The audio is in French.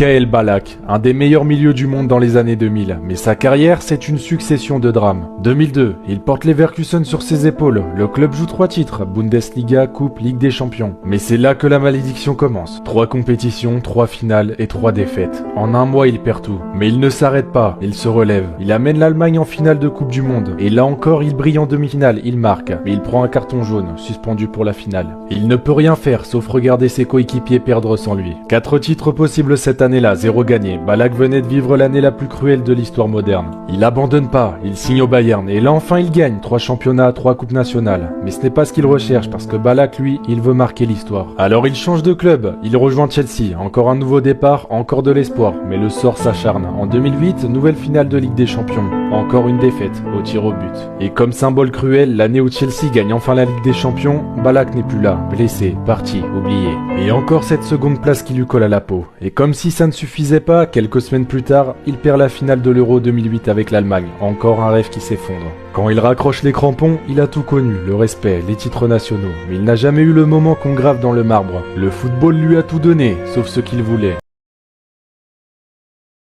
Michael Ballack, un des meilleurs milieux du monde dans les années 2000, mais sa carrière c'est une succession de drames. 2002, il porte Leverkusen sur ses épaules, le club joue 3 titres, Bundesliga, Coupe, Ligue des Champions. Mais c'est là que la malédiction commence. 3 compétitions, 3 finales et 3 défaites. En un mois il perd tout, mais il ne s'arrête pas, il se relève. Il amène l'Allemagne en finale de Coupe du Monde, et là encore il brille en demi-finale, il marque, mais il prend un carton jaune, suspendu pour la finale. Il ne peut rien faire sauf regarder ses coéquipiers perdre sans lui. 4 titres possibles cette année-là, 0 gagné. Ballack venait de vivre l'année la plus cruelle de l'histoire moderne. Il abandonne pas, il signe au Bayern, et là enfin il gagne. 3 championnats, 3 coupes nationales. Mais ce n'est pas ce qu'il recherche, parce que Ballack, lui, il veut marquer l'histoire. Alors il change de club, il rejoint Chelsea. Encore un nouveau départ, encore de l'espoir. Mais le sort s'acharne. En 2008, nouvelle finale de Ligue des Champions. Encore une défaite, au tir au but. Et comme symbole cruel, l'année où Chelsea gagne enfin la Ligue des Champions, Ballack n'est plus là, blessé, parti, oublié. Et encore cette seconde place qui lui colle à la peau. Et comme si ça ne suffisait pas, quelques semaines plus tard, il perd la finale de l'Euro 2008 avec l'Allemagne. Encore un rêve qui s'effondre. Quand il raccroche les crampons, il a tout connu, le respect, les titres nationaux. Mais il n'a jamais eu le moment qu'on grave dans le marbre. Le football lui a tout donné, sauf ce qu'il voulait.